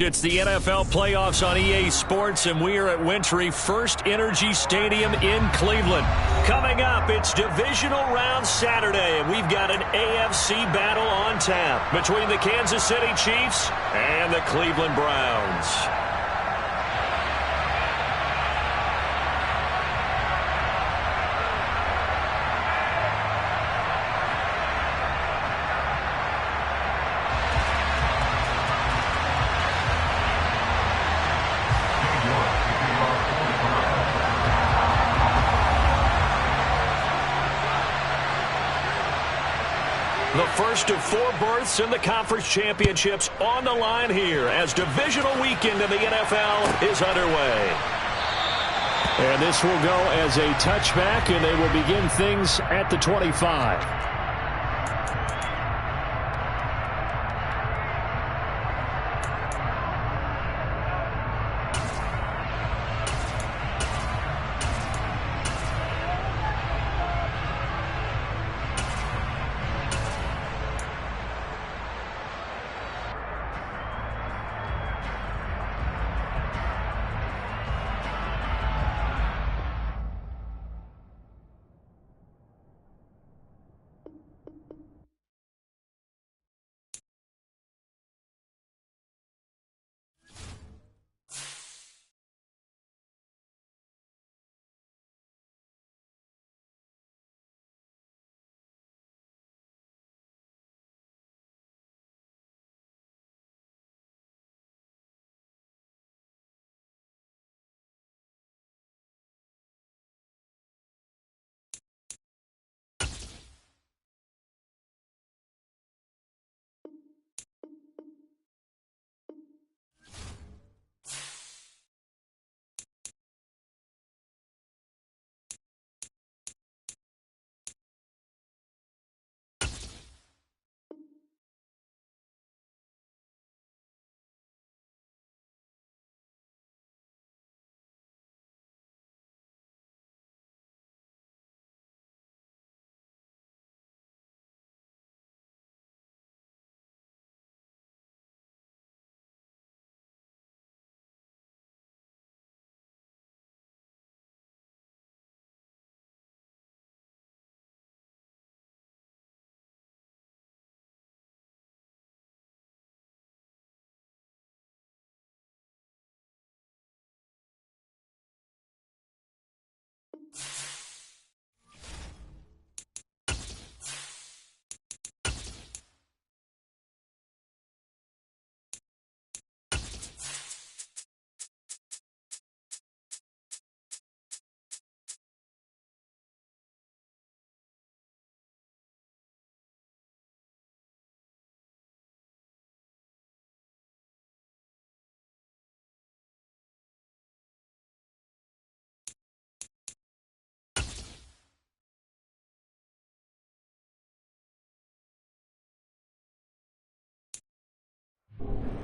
It's the NFL playoffs on EA Sports, and we are at Wintry First Energy Stadium in Cleveland. Coming up, it's divisional round Saturday, and we've got an AFC battle on tap between the Kansas City Chiefs and the Cleveland Browns. The first of 4 berths in the conference championships on the line here as divisional weekend in the NFL is underway. And this will go as a touchback, and they will begin things at the 25.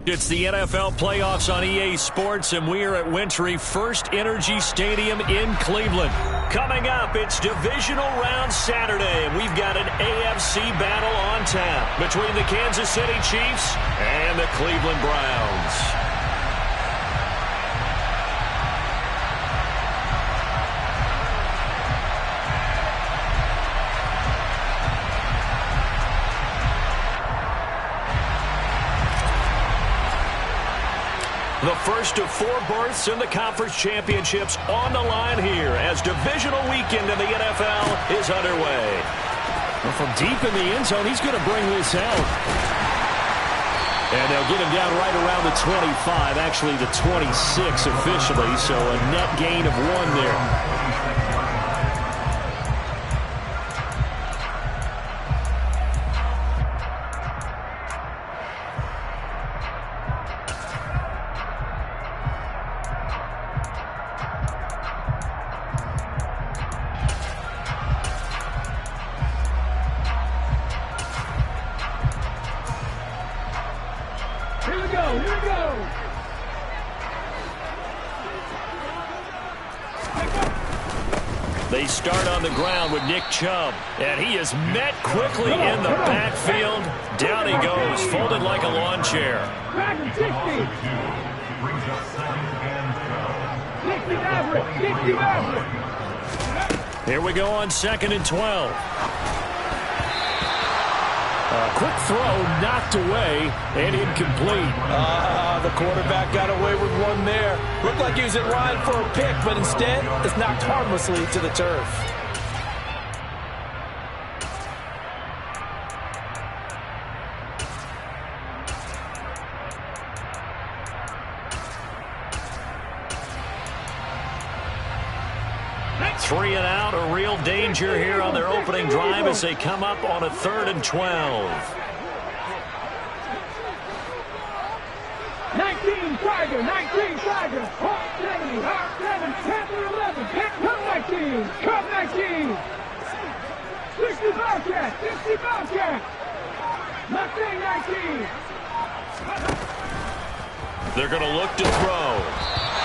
It's the NFL playoffs on EA Sports, and we are at Wintry First Energy Stadium in Cleveland. Coming up, it's divisional round Saturday, and we've got an AFC battle on tap between the Kansas City Chiefs and the Cleveland Browns. The first of 4 berths in the conference championships on the line here as divisional weekend in the NFL is underway. Well, from deep in the end zone, he's going to bring this out. And they'll get him down right around the 25, actually the 26 officially, so a net gain of 1 there. Here we go, here we go. start on the ground with Nick Chubb. And he is met quickly in the backfield. Down he goes, folded like a lawn chair. Here we go on 2nd and 12. A quick throw knocked away and incomplete. The quarterback got away with one there. Looked like he was in line for a pick, but instead it's knocked harmlessly to the turf. Three and out, a real danger here on their opening drive as they come up on a 3rd and 12. 19 Tiger, 19 Tiger, Hawk 70, Hawk 7, Panther 11, Come 19, Come 19, 60 Bobcat, 60 Bobcat, Mustang 19. They're going to look to throw.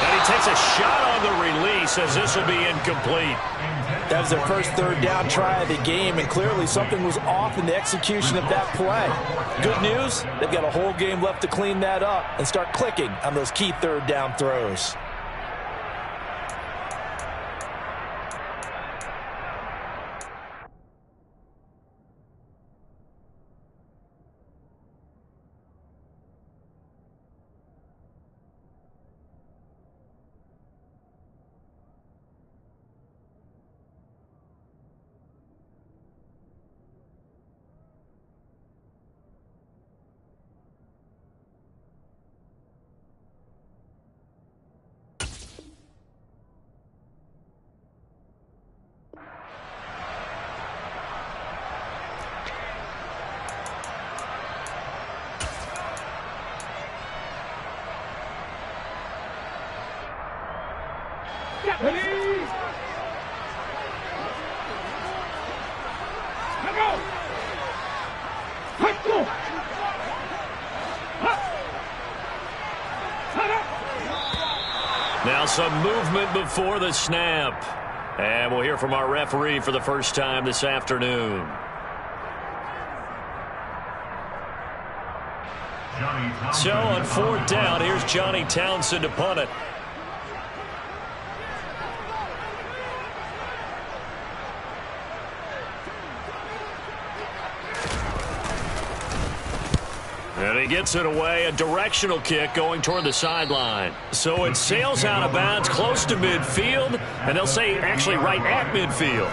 And he takes a shot on the release as this will be incomplete. That was their first 3rd down try of the game, and clearly something was off in the execution of that play. Good news, they've got a whole game left to clean that up and start clicking on those key 3rd down throws. Now some movement before the snap. And we'll hear from our referee for the first time this afternoon. So on 4th down, here's Johnny Townsend to punt it. And he gets it away, a directional kick going toward the sideline. So it sails out of bounds close to midfield, and they'll say actually right at midfield.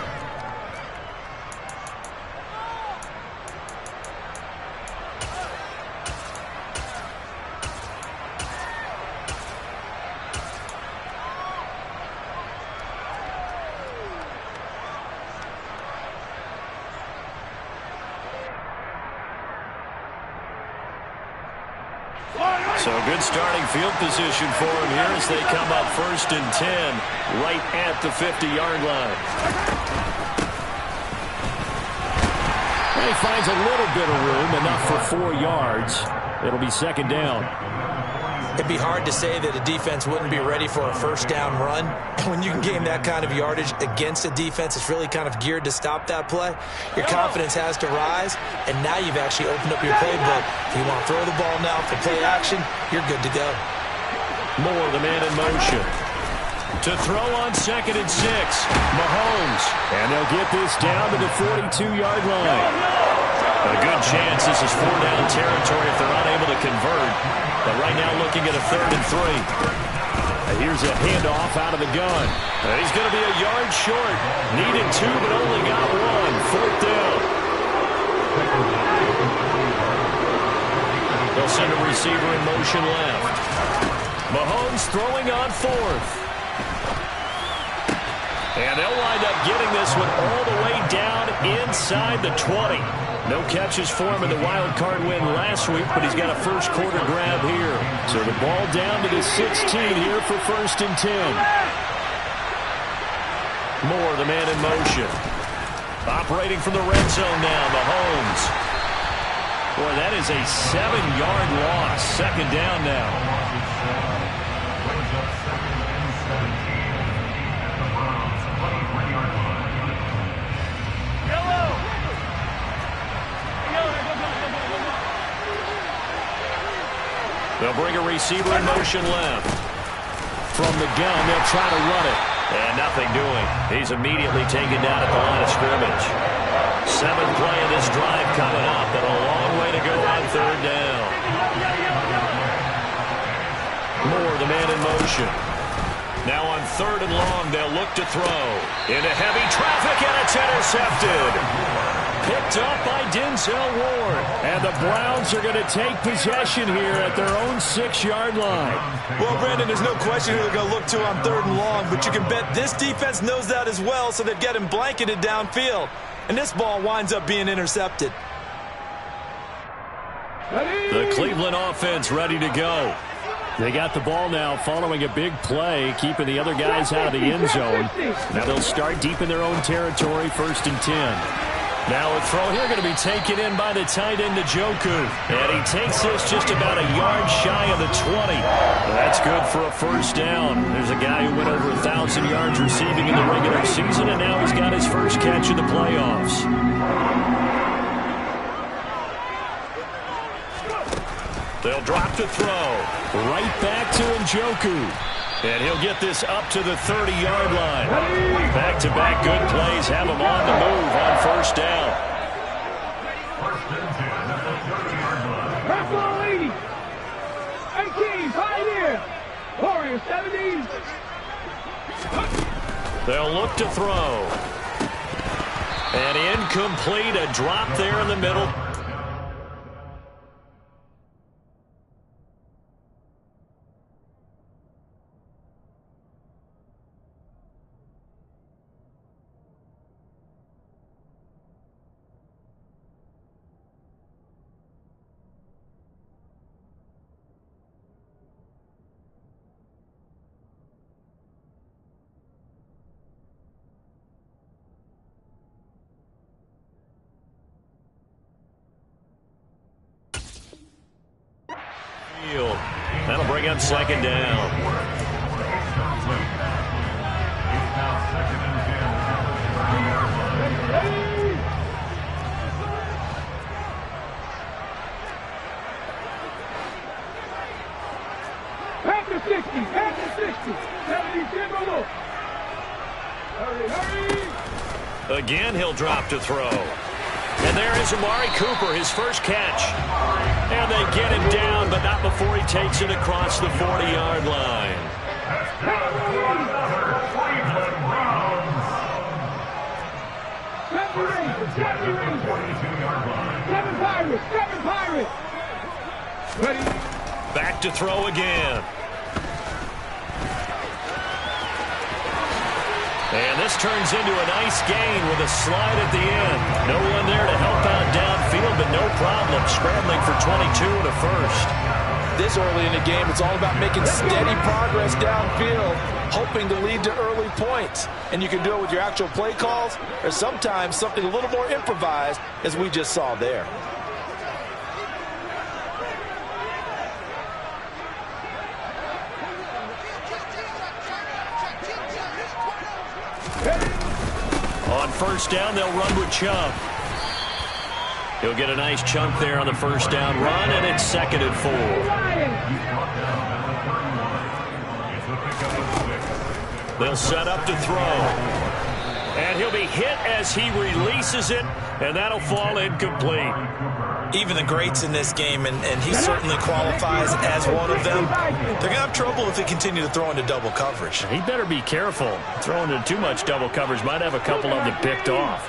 So good starting field position for him here as they come up 1st and 10 right at the 50-yard line. And he finds a little bit of room, enough for 4 yards. It'll be 2nd down. It'd be hard to say that a defense wouldn't be ready for a 1st down run. When you can gain that kind of yardage against a defense, it's really kind of geared to stop that play. Your confidence has to rise, and now you've actually opened up your playbook. If you want to throw the ball now for play action, you're good to go. Moore, the man in motion. To throw on 2nd and 6, Mahomes. And they'll get this down to the 42-yard line. A good chance this is 4-down territory if they're unable to convert. But right now looking at a 3rd and 3. Here's a handoff out of the gun. He's going to be a yard short. Needed 2 but only got 1. 4th down. They'll send a receiver in motion left. Mahomes throwing on 4th. And they'll wind up getting this one all the way down inside the 20. No catches for him in the wild card win last week, but he's got a first quarter grab here. So the ball down to the 16 here for 1st and 10. Moore, the man in motion. Operating from the red zone now, Mahomes. Boy, that is a 7-yard loss. 2nd down now. They'll bring a receiver in motion left. From the gun, they'll try to run it. And nothing doing. He's immediately taken down at the line of scrimmage. 7th play of this drive coming up, and a long way to go on 3rd down. Moore, the man in motion. Now on 3rd and long, they'll look to throw. Into heavy traffic, and it's intercepted. Picked up by Denzel Ward. And the Browns are going to take possession here at their own 6-yard line. Well, Brandon, there's no question who they're going to look to on 3rd and long, but you can bet this defense knows that as well, so they're getting blanketed downfield. And this ball winds up being intercepted. The Cleveland offense ready to go. They got the ball now following a big play, keeping the other guys out of the end zone. Now they'll start deep in their own territory, 1st and 10. Now a throw here going to be taken in by the tight end, Njoku. And he takes this just about a yard shy of the 20. That's good for a 1st down. There's a guy who went over 1,000 yards receiving in the regular season, and now he's got his first catch in the playoffs. They'll drop to throw. Right back to Njoku. And he'll get this up to the 30-yard line. Back-to-back good plays have him on the move on 1st down. Purple 80. 18, Pioneer. Warrior 70. They'll look to throw. And incomplete, a drop there in the middle. That'll bring up 2nd down. Back to 60, back to 60. 70, single look. Hurry. Again, he'll drop to throw. And there is Amari Cooper, his first catch. And they get him down, but not before he takes it across the 40-yard line. Seven Pirates. Ready. Back to throw again. And this turns into a nice gain with a slide at the end. No one there to help out downfield, but no problem scrambling for 22 and a 1st. This early in the game, it's all about making steady progress downfield, hoping to lead to early points. And you can do it with your actual play calls, or sometimes something a little more improvised, as we just saw there. On 1st down, they'll run with Chubb. He'll get a nice chunk there on the 1st down run, and it's 2nd and 4. They'll set up to throw. And he'll be hit as he releases it, and that'll fall incomplete. Even the greats in this game, and he certainly qualifies as one of them, they're going to have trouble if they continue to throw into double coverage. He better be careful. Throwing into too much double coverage might have a couple of them picked off.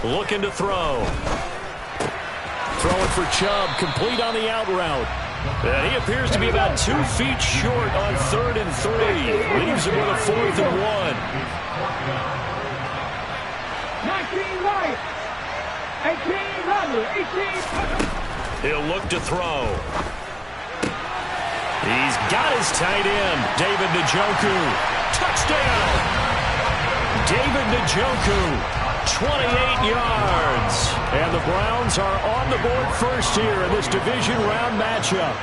Looking to throw. Throwing for Chubb, complete on the out route. And he appears to be about 2 feet short on 3rd and 3. Leaves him with a 4th and 1. 19 right. 18 rubber. 18. He'll look to throw. He's got his tight end, David Njoku. Touchdown! David Njoku. 28 yards. And the Browns are on the board first here in this division round matchup.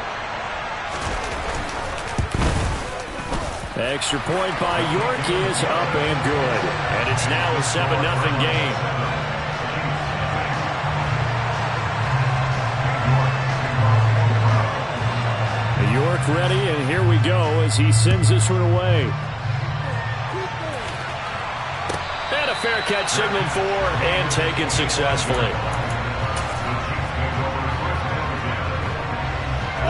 Extra point by York is up and good. And it's now a 7-0 game. York ready, and here we go as he sends this one away. And a fair catch signaled for and taken successfully.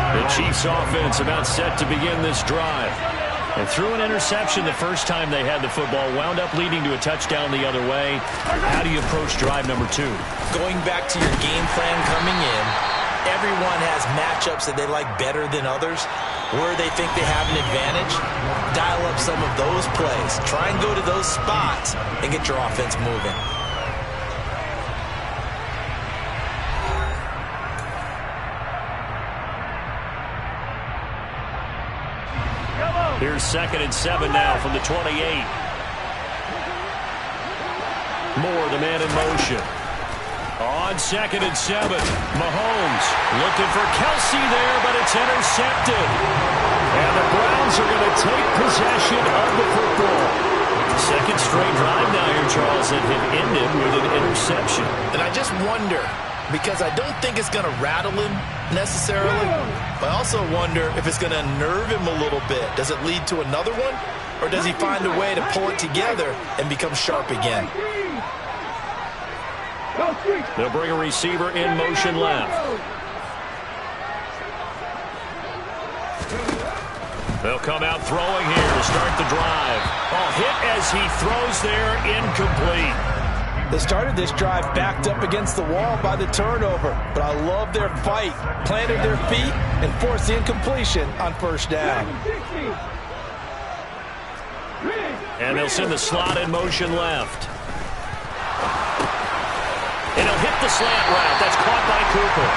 The Chiefs offense about set to begin this drive. And threw an interception the first time they had the football, wound up leading to a touchdown the other way. How do you approach drive number 2? Going back to your game plan coming in, everyone has matchups that they like better than others. Where they think they have an advantage, dial up some of those plays. Try and go to those spots and get your offense moving. Here's 2nd and 7 now from the 28. Moore, the man in motion. On 2nd and 7, Mahomes looking for Kelsey there, but it's intercepted. And the Browns are going to take possession of the football. Second straight drive now here, Charles, that had ended with an interception. And I just wonder, because I don't think it's going to rattle him necessarily, but I also wonder if it's going to unnerve him a little bit. Does it lead to another one? Or does he find a way to pull it together and become sharp again? They'll bring a receiver in motion left. They'll come out throwing here to start the drive. Oh, hit as he throws there, incomplete. They started this drive backed up against the wall by the turnover, but I love their fight. Planted their feet and forced the incompletion on first down. And they'll send the slot in motion left. And he'll hit the slant route. That's caught by Cooper.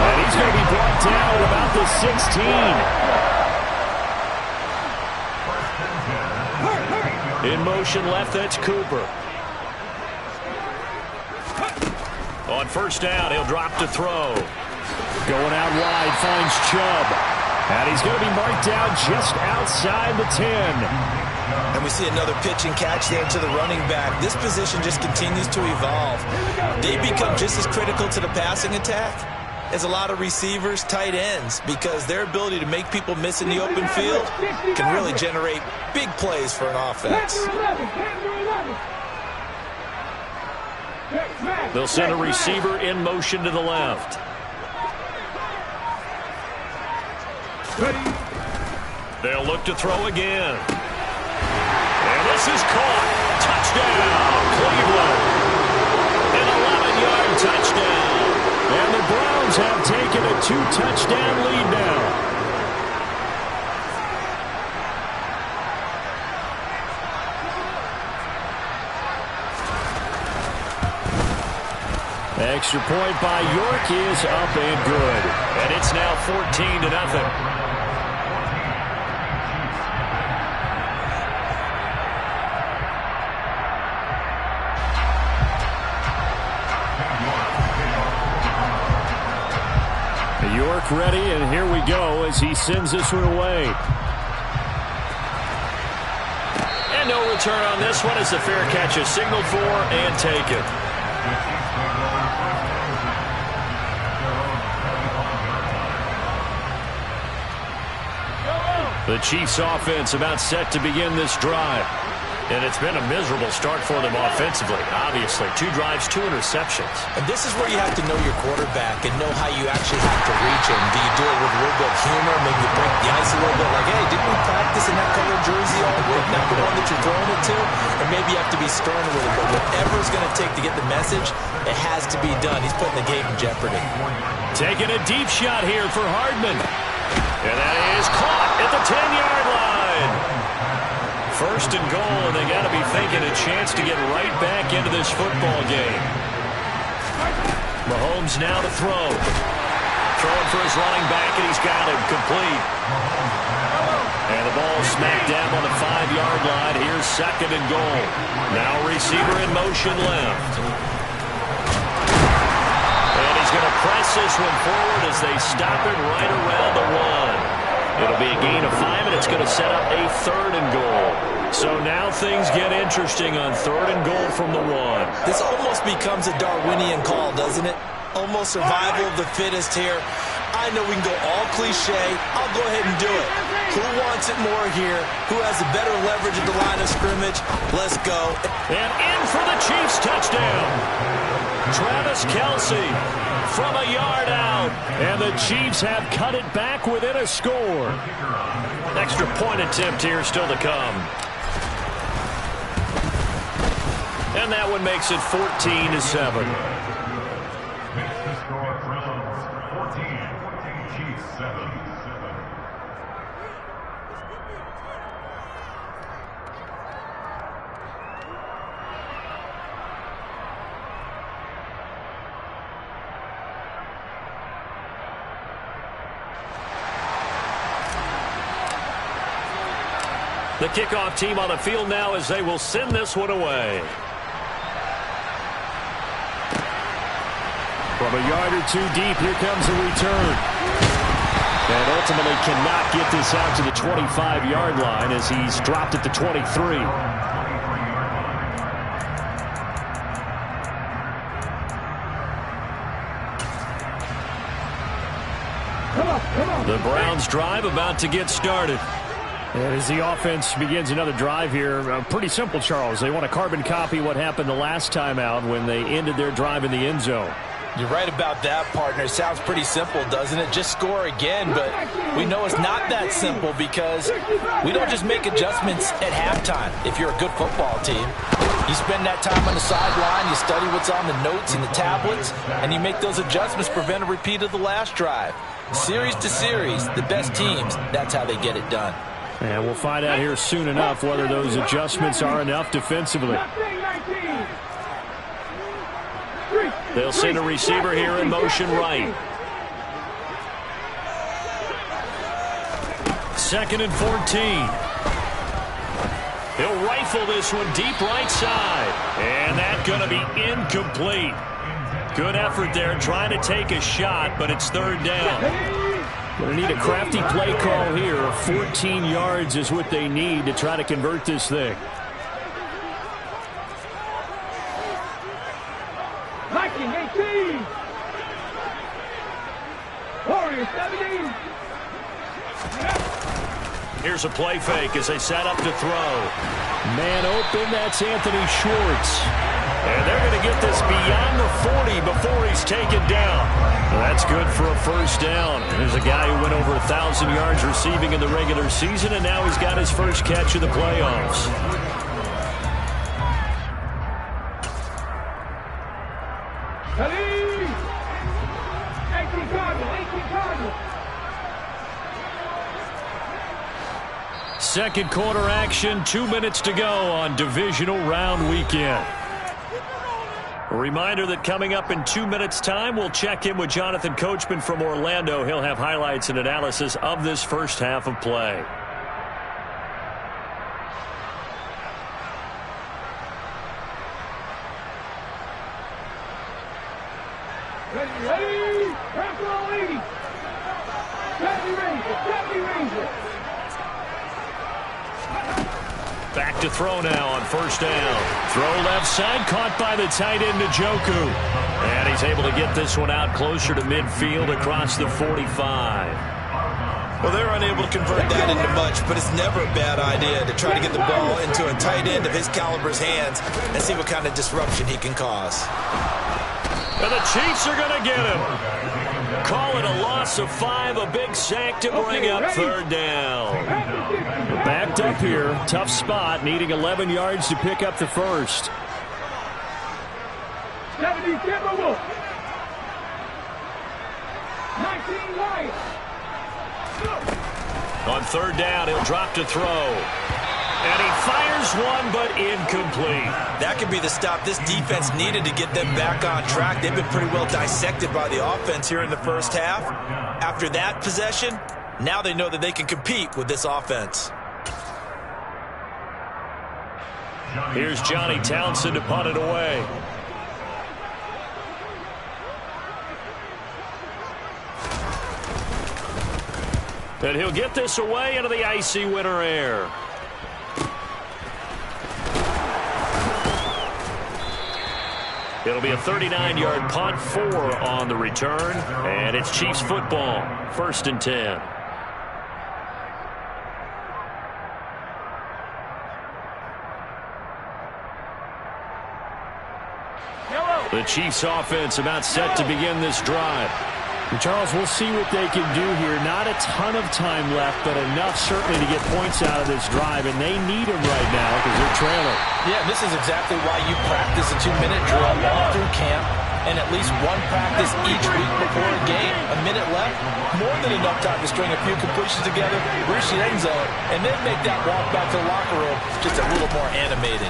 And he's going to be brought down at about the 16. In motion left, that's Cooper. On first down, he'll drop to throw. Going out wide, finds Chubb. And he's going to be marked down just outside the 10. And we see another pitch and catch there to the running back. This position just continues to evolve. They become just as critical to the passing attack as a lot of receivers, tight ends, because their ability to make people miss in the open field can really generate big plays for an offense. They'll send a receiver in motion to the left. They'll look to throw again. And this is caught. Touchdown, Cleveland. An 11-yard touchdown. And the Browns have taken a 2-touchdown lead now. Extra point by York is up and good. And it's now 14-0. York ready, and here we go as he sends this one away. And no return on this one as the fair catch is signaled for and taken. The Chiefs offense about set to begin this drive. And it's been a miserable start for them offensively, obviously. 2 drives, 2 interceptions. And this is where you have to know your quarterback and know how you actually have to reach him. Do you do it with a little bit of humor, maybe you break the ice a little bit, like, hey, didn't we practice in that colored jersey all week, not the one that you're throwing it to? Or maybe you have to be stern with him. But whatever it's going to take to get the message, it has to be done. He's putting the game in jeopardy. Taking a deep shot here for Hardman. And that is caught at the 10-yard line. First and goal, and they got to be thinking a chance to get right back into this football game. Mahomes now to throw. Throwing for his running back, and he's got him complete. And the ball smacked down on the 5-yard line. Here's 2nd and goal. Now receiver in motion left. And he's going to press this one forward as they stop it right around the 1. It'll be a gain of 5, and it's going to set up a 3rd and goal. So now things get interesting on 3rd and goal from the 1. This almost becomes a Darwinian call, doesn't it? Almost survival of the fittest here. I know we can go all cliche. I'll go ahead and do it. Who wants it more here? Who has the better leverage at the line of scrimmage? Let's go. And in for the Chiefs touchdown. Travis Kelce from a yard out. And the Chiefs have cut it back within a score. Extra point attempt here still to come. And that one makes it 14-7. The kickoff team on the field now as they will send this one away. From a yard or two deep, here comes a return. And ultimately cannot get this out to the 25-yard line as he's dropped at the 23. The Browns drive about to get started. And as the offense begins another drive here, pretty simple, Charles. They want to carbon copy what happened the last time out when they ended their drive in the end zone. You're right about that, partner. It sounds pretty simple, doesn't it? Just score again, but we know it's not that simple because we don't just make adjustments at halftime. If you're a good football team, you spend that time on the sideline, you study what's on the notes and the tablets, and you make those adjustments, prevent a repeat of the last drive. Series to series, the best teams, that's how they get it done. And we'll find out here soon enough whether those adjustments are enough defensively. They'll send a receiver here in motion right. 2nd and 14. He'll rifle this one deep right side. And that's going to be incomplete. Good effort there trying to take a shot, but it's 3rd down. Going to need a crafty play call here. 14 yards is what they need to try to convert this thing. Viking 18. Warriors 17. Here's a play fake as they set up to throw. Man open, that's Anthony Schwartz. And they're going to get this beyond the 40 before he's taken down. Well, that's good for a 1st down. There's a guy who went over 1,000 yards receiving in the regular season, and now he's got his first catch of the playoffs. Second quarter action, 2 minutes to go on divisional round weekend. A reminder that coming up in 2 minutes' time, we'll check in with Jonathan Coachman from Orlando. He'll have highlights and analysis of this first half of play. Ready, Capital 80. Deputy Ranger. Back to throw now on 1st down. Throw left side, caught by the tight end Njoku. And he's able to get this one out closer to midfield across the 45. Well, they're unable to convert that into much, but it's never a bad idea to try to get the ball into a tight end of his caliber's hands and see what kind of disruption he can cause. And the Chiefs are going to get him. Call it a loss of 5, a big sack to bring up 3rd down. Backed up here, tough spot, needing 11 yards to pick up the first. 70 Timberwolves. 19 Lions. On 3rd down, he'll drop to throw. And he fires one, but incomplete. That could be the stop this defense needed to get them back on track. They've been pretty well dissected by the offense here in the first half. After that possession, now they know that they can compete with this offense. Here's Johnny Townsend to punt it away. And he'll get this away into the icy winter air. It'll be a 39-yard punt, 4 on the return, and it's Chiefs football, 1st and 10. The Chiefs offense about set to begin this drive. And Charles, we'll see what they can do here. Not a ton of time left, but enough certainly to get points out of this drive, and they need them right now because they're trailing. Yeah, this is exactly why you practice a 2-minute drill all through camp and at least one practice each week before a game. A minute left, more than enough time to string a few completions together, reach the end zone, and then make that walk back to the locker room just a little more animated.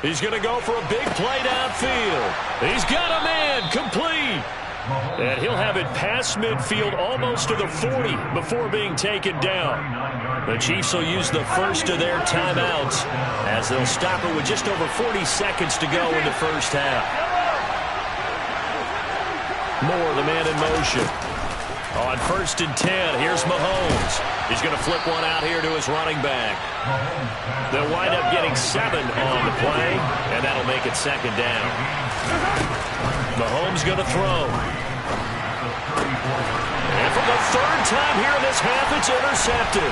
He's going to go for a big play downfield. He's got a man, complete. And he'll have it past midfield almost to the 40 before being taken down. The Chiefs will use the first of their timeouts as they'll stop it with just over 40 seconds to go in the first half. Moore, the man in motion. On 1st and 10, here's Mahomes. He's going to flip one out here to his running back. They'll wind up getting 7 on the play, and that'll make it 2nd down. Mahomes going to throw. And for the 3rd time here in this half, it's intercepted.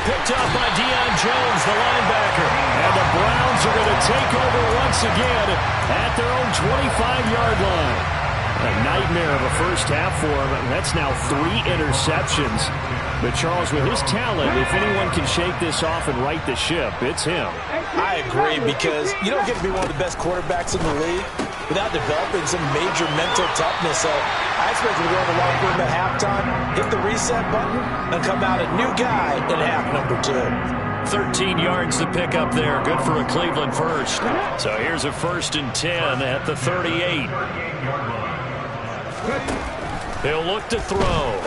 Picked up by Deion Jones, the linebacker. And the Browns are going to take over once again at their own 25-yard line. A nightmare of a first half for him. That's now 3 interceptions. But Charles, with his talent, if anyone can shake this off and right the ship, it's him. I agree, because you don't get to be one of the best quarterbacks in the league without developing some major mental toughness. So I expect him to go in the locker room at halftime, hit the reset button, and come out a new guy in half number 2. 13 yards to pick up there. Good for a Cleveland first. So here's a 1st and 10 at the 38. He'll look to throw.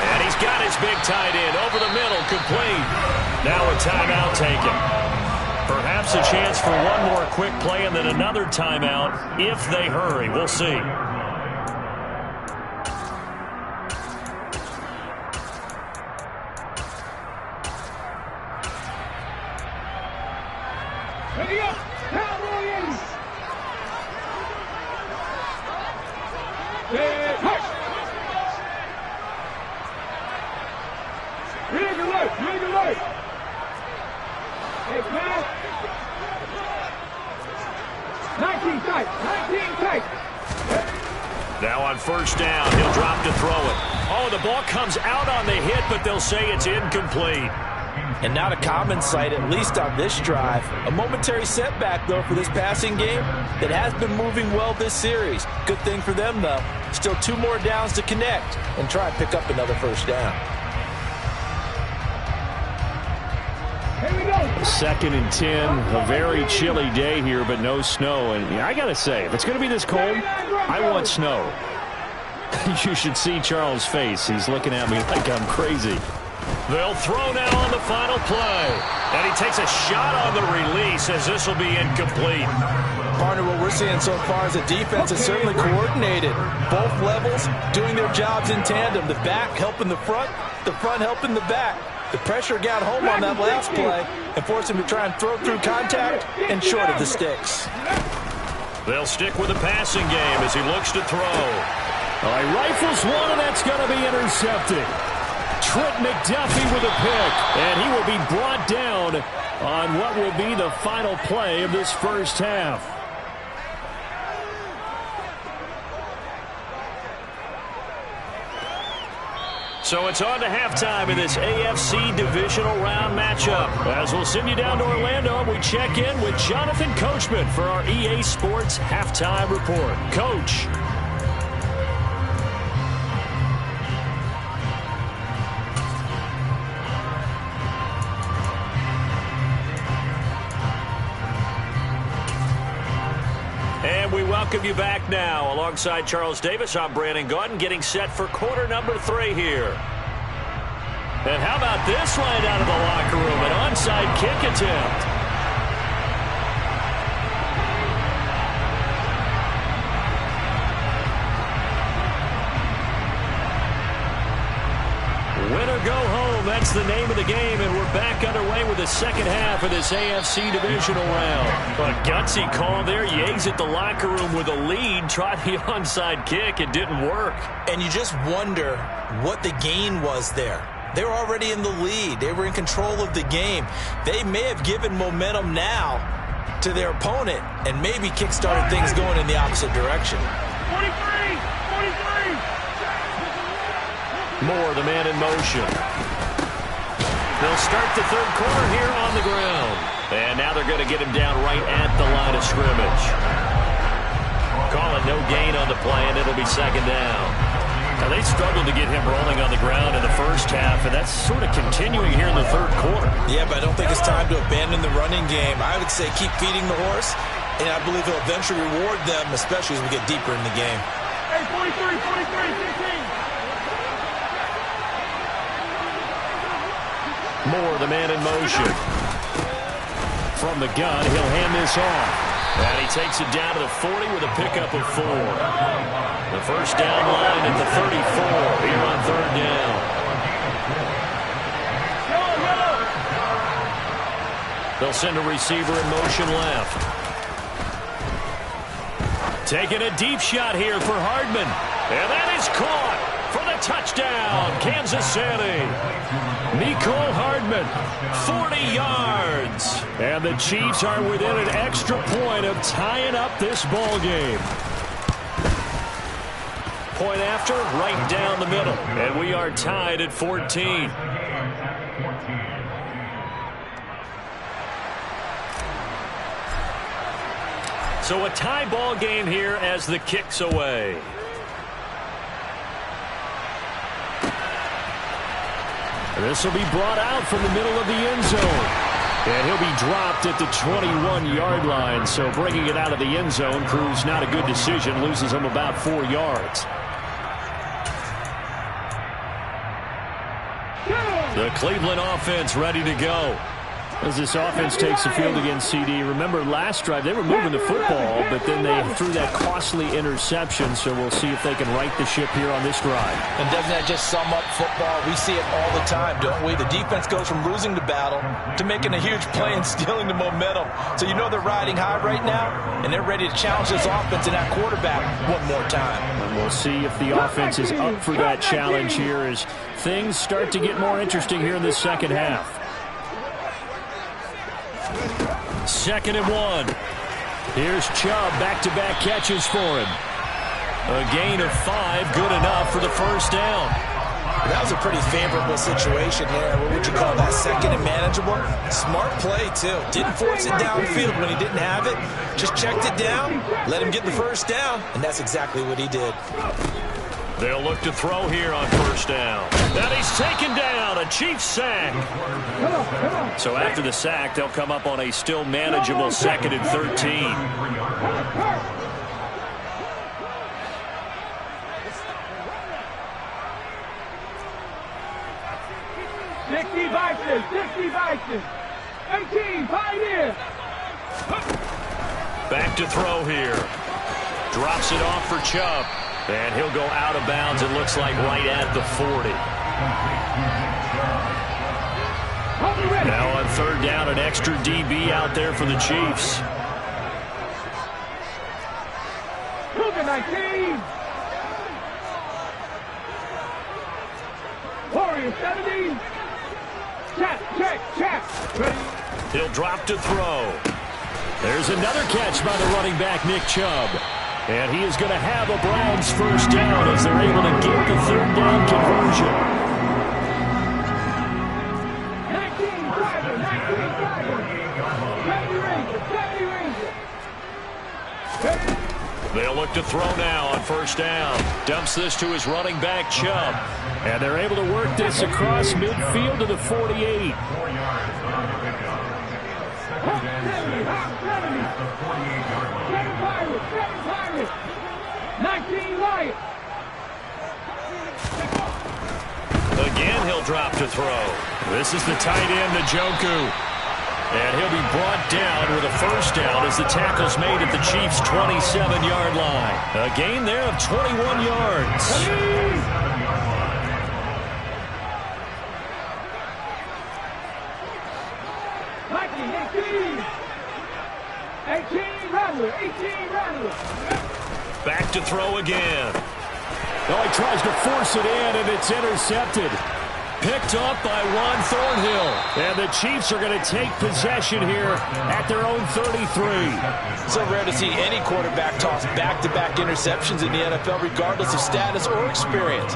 And he's got his big tight end over the middle, complete. Now a timeout taken. Perhaps a chance for one more quick play and then another timeout if they hurry. We'll see. Ready up, Cowboys! Hush! Rig alert! Rig alert! Hey, man! 19 tight! 19 tight! Now on 1st down, he'll drop to throw it. Oh, the ball comes out on the hit, but they'll say it's incomplete. And not a common sight, at least on this drive. A momentary setback, though, for this passing game that has been moving well this series. Good thing for them, though. Still 2 more downs to connect and try and pick up another 1st down. Here we go! 2nd and 10, a very chilly day here, but no snow. And I got to say, if it's going to be this cold, I want snow. You should see Charles' face. He's looking at me like I'm crazy. They'll throw now on the final play. And he takes a shot on the release as this will be incomplete. Partner, what we're seeing so far is the defense is certainly coordinated. Both levels doing their jobs in tandem. The back helping the front helping the back. The pressure got home on that last play and forced him to try and throw through contact and short of the sticks. They'll stick with the passing game as he looks to throw. All right, rifles one, and that's going to be intercepted. Trent McDuffie with a pick, and he will be brought down on what will be the final play of this first half. So it's on to halftime in this AFC divisional round matchup. As we'll send you down to Orlando, we check in with Jonathan Coachman for our EA Sports Halftime Report. Coach. And we welcome you back now. Alongside Charles Davis, I'm Brandon Gaudin, getting set for quarter number 3 here. And how about this right out of the locker room? An onside kick attempt. Win or go home, that That's the name of the game, and we're back underway with the second half of this AFC divisional round. A gutsy call there. You exit the locker room with a lead. Tried the onside kick. It didn't work. And you just wonder what the gain was there. They were already in the lead. They were in control of the game. They may have given momentum now to their opponent and maybe kick-started things going in the opposite direction. 43! 43! Moore, the man in motion. They'll start the third quarter here on the ground. And now they're going to get him down right at the line of scrimmage. Call it no gain on the play, and it'll be second down. Now, they struggled to get him rolling on the ground in the first half, and that's sort of continuing here in the third quarter. Yeah, but I don't think it's time to abandon the running game. I would say keep feeding the horse, and I believe he'll eventually reward them, especially as we get deeper in the game. Hey, 43, 15! Moore, the man in motion. From the gun, he'll hand this off. And he takes it down to the 40 with a pickup of 4. The first down line at the 34 here on third down. They'll send a receiver in motion left. Taking a deep shot here for Hardman. And that is caught for the touchdown, Kansas City. Mecole Hardman, 40 yards. And the Chiefs are within an extra point of tying up this ball game. Point after, right down the middle. And we are tied at 14. So a tie ball game here as the kick's away. This will be brought out from the middle of the end zone. And he'll be dropped at the 21-yard line. So bringing it out of the end zone proves not a good decision. Loses him about 4 yards. The Cleveland offense ready to go. As this offense takes the field against CD, remember last drive they were moving the football, but then they threw that costly interception, so we'll see if they can right the ship here on this drive. And doesn't that just sum up football? We see it all the time, don't we? The defense goes from losing the battle to making a huge play and stealing the momentum. So you know they're riding high right now, and they're ready to challenge this offense and that quarterback one more time. And we'll see if the offense is up for that challenge here as things start to get more interesting here in this second half. 2nd and 1. Here's Chubb, back-to-back catches for him. A gain of 5, good enough for the first down. That was a pretty favorable situation there. What would you call that, second and manageable? Smart play, too. Didn't force it downfield when he didn't have it. Just checked it down, let him get the first down, and that's exactly what he did. They'll look to throw here on first down. And he's taken down, a Chiefs sack. So after the sack, they'll come up on a still manageable 2nd and 13. Sixty Vikings. 18, Pioneer. Back to throw here. Drops it off for Chubb. And he'll go out of bounds, it looks like, right at the 40. Now on third down, an extra DB out there for the Chiefs. Luka 19. Warriors 70. Check. Ready. He'll drop to throw. There's another catch by the running back, Nick Chubb. And he is going to have a Browns first down as they're able to get the third down conversion. 19 driver. 70 Ranger. They'll look to throw now on first down. Dumps this to his running back, Chubb. And they're able to work this across midfield to the 48. 19 Lions. Again, he'll drop to throw. This is the tight end, Njoku. And he'll be brought down with a first down as the tackle's made at the Chiefs' 27-yard line. A gain there of 21 yards. 18 Rattler. 18 Rattler. Back to throw again. Oh, he tries to force it in, and it's intercepted. Picked up by Juan Thornhill. And the Chiefs are going to take possession here at their own 33. So rare to see any quarterback toss back-to-back interceptions in the NFL, regardless of status or experience.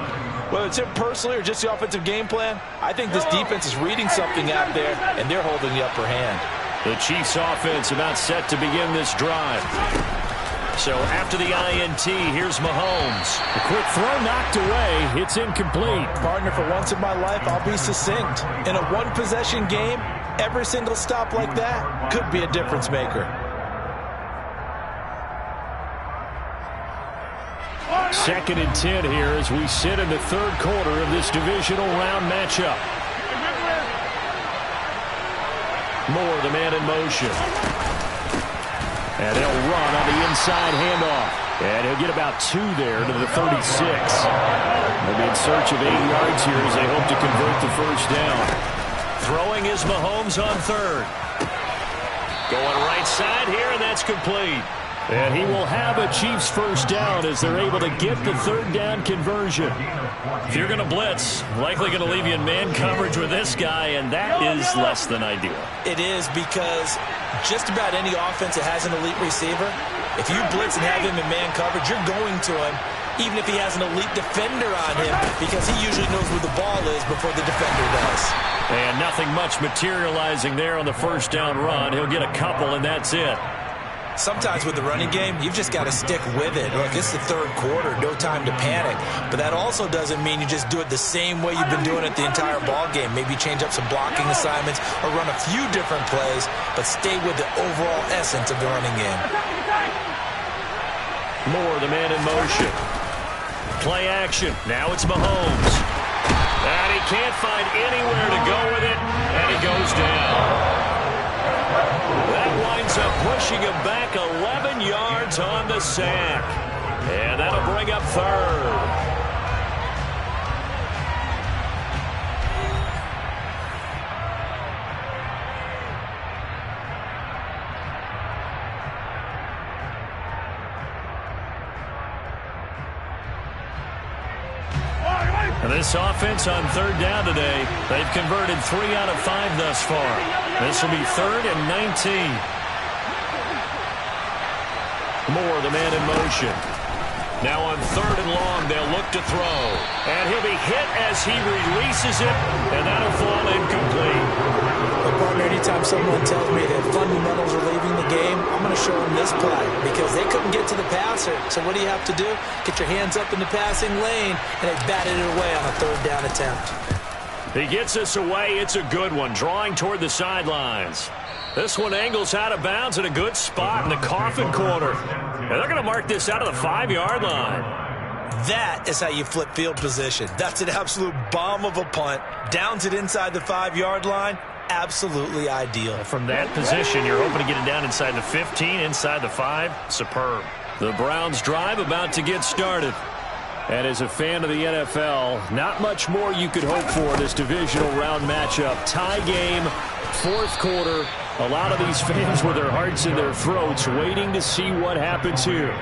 Whether it's him personally or just the offensive game plan, I think this defense is reading something out there, and they're holding the upper hand. The Chiefs offense about set to begin this drive. So after the INT, here's Mahomes. A quick throw knocked away. It's incomplete. Partner, for once in my life, I'll be succinct. In a one-possession game, every single stop like that could be a difference maker. Second and 10 here as we sit in the third quarter of this divisional round matchup. Moore, the man in motion. And they'll run on the inside handoff. And he'll get about 2 there to the 36. They'll be in search of 8 yards here as they hope to convert the first down. Throwing is Mahomes on third. Going right side here, and that's complete. And he will have a Chiefs first down as they're able to get the third down conversion. If you're going to blitz, likely going to leave you in man coverage with this guy, and that is less than ideal. It is, because just about any offense that has an elite receiver, if you blitz and have him in man coverage, you're going to him, even if he has an elite defender on him, because he usually knows where the ball is before the defender does. And nothing much materializing there on the first down run. He'll get a couple, and that's it. Sometimes with the running game, you've just got to stick with it. Look, it's the third quarter, no time to panic. But that also doesn't mean you just do it the same way you've been doing it the entire ball game. Maybe change up some blocking assignments or run a few different plays, but stay with the overall essence of the running game. Moore, the man in motion. Play action. Now it's Mahomes. And he can't find anywhere to go with it, and he goes down. That winds up pushing him back 11 yards on the sack. And that'll bring up third. And this offense on third down today, they've converted 3 out of 5 thus far. This will be 3rd and 19. Moore, the man in motion. Now on 3rd and long, they'll look to throw. And he'll be hit as he releases it, and that'll fall incomplete. But partner, anytime someone tells me that fundamentals are leaving the game, I'm going to show them this play, because they couldn't get to the passer. So what do you have to do? Get your hands up in the passing lane, and they batted it away on a 3rd down attempt. He gets us away. It's a good one, drawing toward the sidelines. This one angles out of bounds in a good spot in the coffin corner. And they're going to mark this out of the 5-yard line. That is how you flip field position. That's an absolute bomb of a punt. Downs it inside the 5-yard line. Absolutely ideal. From that position, you're hoping to get it down inside the 15, inside the 5. Superb. The Browns drive about to get started. And as a fan of the NFL, not much more you could hope for this divisional round matchup. Tie game, 4th quarter. A lot of these fans with their hearts in their throats waiting to see what happens here.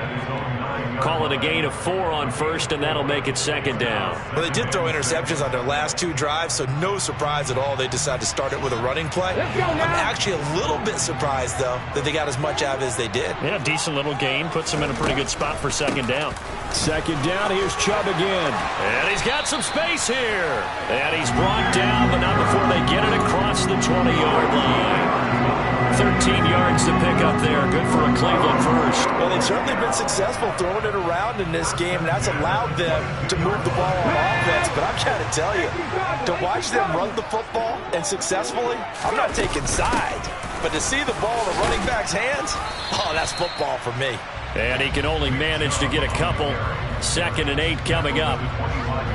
Call it a gain of 4 on first, and that'll make it 2nd down. Well, they did throw interceptions on their last 2 drives, so no surprise at all they decided to start it with a running play. I'm actually a little bit surprised, though, that they got as much out of it as they did. Yeah, decent little gain. Puts them in a pretty good spot for 2nd down. 2nd down, here's Chubb again. And he's got some space here. And he's brought down, but not before they get it across the 20-yard line. 13 yards to pick up there. Good for a Cleveland first. Well, they've certainly been successful throwing it around in this game, and that's allowed them to move the ball on offense. But I'm trying to tell you, to watch them run the football and successfully, I'm not taking sides. But to see the ball in the running back's hands, oh, that's football for me. And he can only manage to get a couple. 2nd and 8 coming up.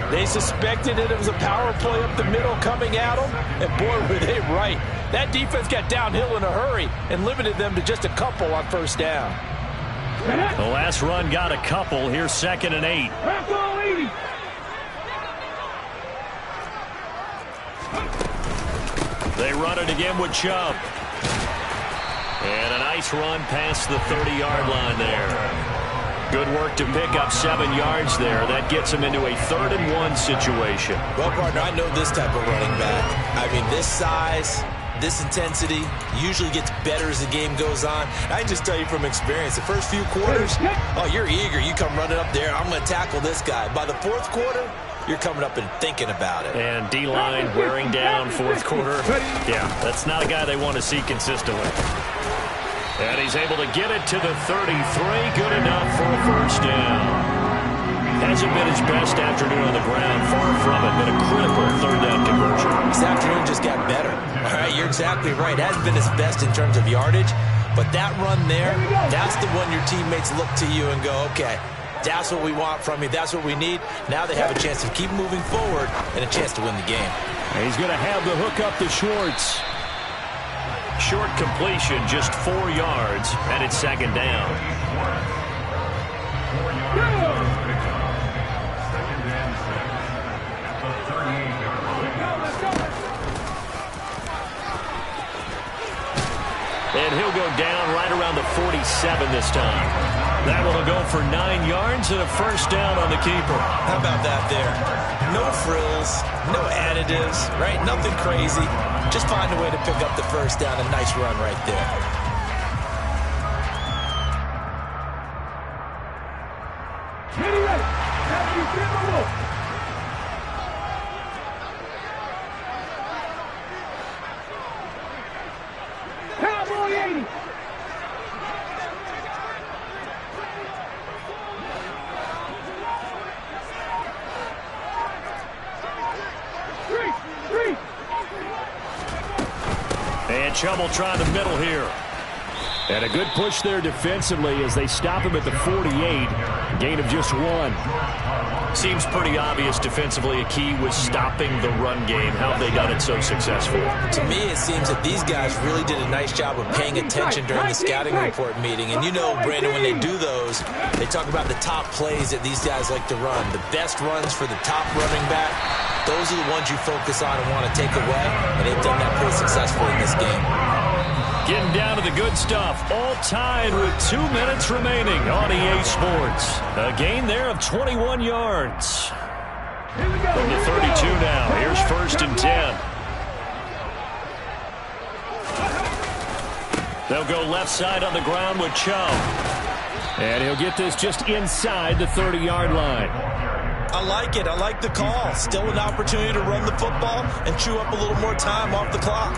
They suspected it was a power play up the middle coming at them, and boy, were they right. That defense got downhill in a hurry and limited them to just a couple on 1st down. The last run got a couple. Here's 2nd and 8. They run it again with Chubb. And a nice run past the 30-yard line there. Good work to pick up 7 yards there. That gets him into a 3rd-and-1 situation. Well, partner, I know this type of running back. I mean, this size, this intensity usually gets better as the game goes on. I can just tell you from experience, the first few quarters, oh, you're eager. You come running up there. I'm going to tackle this guy. By the 4th quarter, you're coming up and thinking about it. And D-line wearing down 4th quarter. Yeah, that's not a guy they want to see consistently. And he's able to get it to the 33. Good enough for a 1st down. Hasn't been his best afternoon on the ground. Far from it. Been a critical 3rd down conversion. This afternoon just got better. All right, you're exactly right. Hasn't been his best in terms of yardage. But that run there, that's the one your teammates look to you and go, okay, that's what we want from you. That's what we need. Now they have a chance to keep moving forward and a chance to win the game. And he's going to have the hook up to Schwartz. Short completion, just 4 yards, and it's 2nd down. And he'll go down right around the 47 this time. That one will go for 9 yards and a 1st down on the keeper. How about that there? No frills, no additives, right? Nothing crazy. Just find a way to pick up the 1st down. A nice run right there. Cowboy 80. And Chubb will try the middle here. And a good push there defensively as they stop him at the 48. Gain of just 1. Seems pretty obvious defensively a key was stopping the run game. How have they done it so successful? To me, it seems that these guys really did a nice job of paying attention during the scouting report meeting. And you know, Brandon, when they do those, they talk about the top plays that these guys like to run. The best runs for the top running back, those are the ones you focus on and want to take away. And they've done that pretty successfully in this game. Getting down to the good stuff. All tied with 2 minutes remaining on EA Sports. A gain there of 21 yards. From the 32 now. Here's 1st and 10. They'll go left side on the ground with Chubb. And he'll get this just inside the 30-yard line. I like it. I like the call. Still an opportunity to run the football and chew up a little more time off the clock.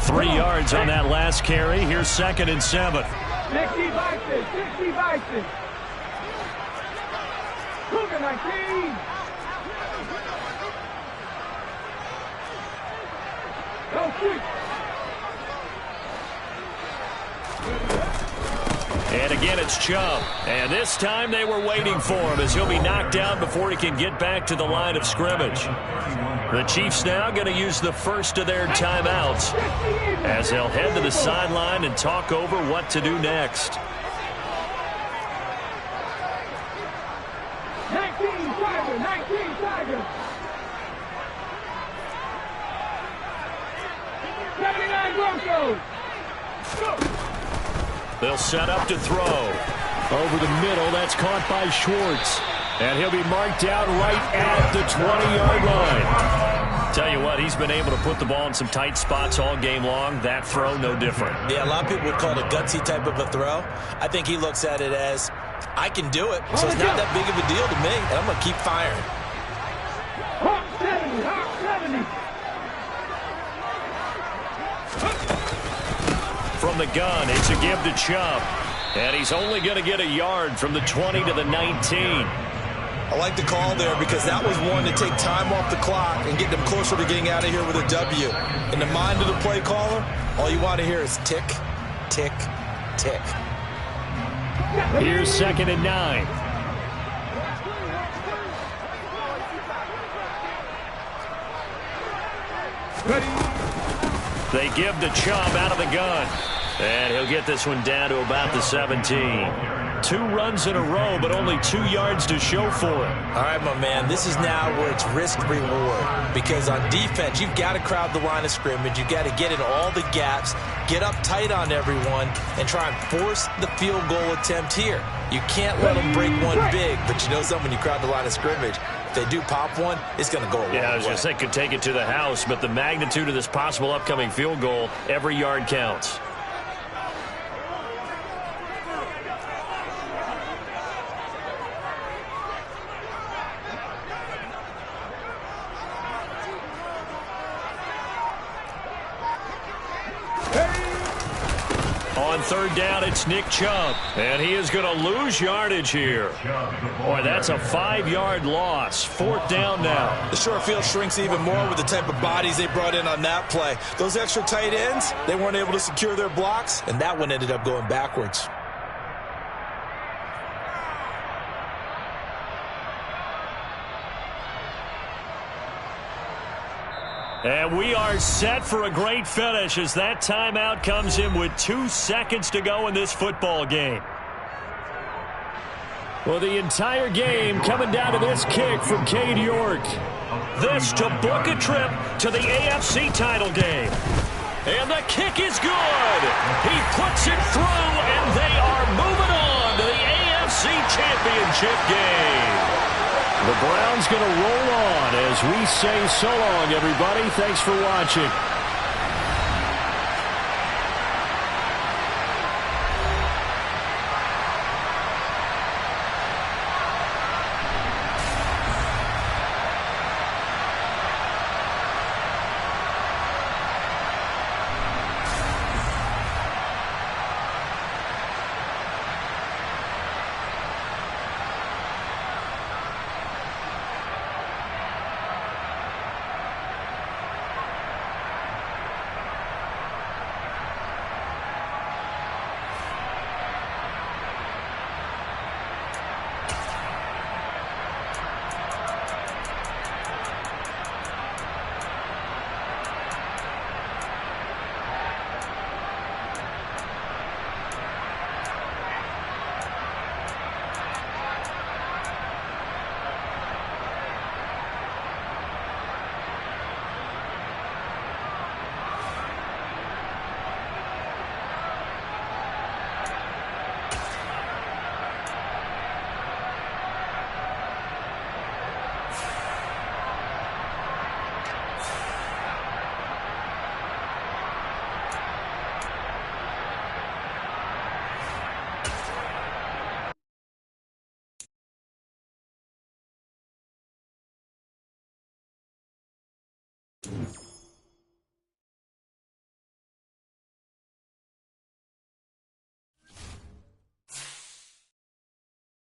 3 yards on that last carry. Here's 2nd and 7. 60 Vikings, 60 Vikings. Cougar 19. Go quick. And again, it's Chubb. And this time they were waiting for him as he'll be knocked down before he can get back to the line of scrimmage. The Chiefs now going to use the first of their timeouts as they'll head to the sideline and talk over what to do next. 19 Tiger, 19 Tiger. 79 Broncos. They'll set up to throw. Over the middle, that's caught by Schwartz. And he'll be marked out right at the 20-yard line. Tell you what, he's been able to put the ball in some tight spots all game long. That throw, no different. Yeah, a lot of people would call it a gutsy type of a throw. I think he looks at it as, I can do it, so it's not that big of a deal to me, and I'm going to keep firing. Hawk 70, Hawk 70. From the gun, it's a give to Chubb. And he's only going to get a yard from the 20 to the 19. I like the call there because that was one to take time off the clock and get them closer to getting out of here with a W. In the mind of the play caller, all you want to hear is tick, tick, tick. Here's 2nd and 9. They give to Chubb out of the gun. And he'll get this one down to about the 17. 2 runs in a row, but only 2 yards to show for it. All right, my man, this is now where it's risk-reward. Because on defense, you've got to crowd the line of scrimmage. You've got to get in all the gaps, get up tight on everyone, and try and force the field goal attempt here. You can't let them break one big, but you know something, when you crowd the line of scrimmage, if they do pop one, it's going to go a long way. Yeah, I was going to say, could take it to the house, but the magnitude of this possible upcoming field goal, every yard counts. On 3rd down, it's Nick Chubb, and he is going to lose yardage here. Boy, that's a 5-yard loss. 4th down now. The short field shrinks even more with the type of bodies they brought in on that play. Those extra tight ends, they weren't able to secure their blocks, and that one ended up going backwards. And we are set for a great finish as that timeout comes in with 2 seconds to go in this football game. Well, the entire game coming down to this kick from Cade York. This to book a trip to the AFC title game. And the kick is good. He puts it through, and they are moving on to the AFC championship game. The Browns going to roll on as we say so long, everybody. Thanks for watching.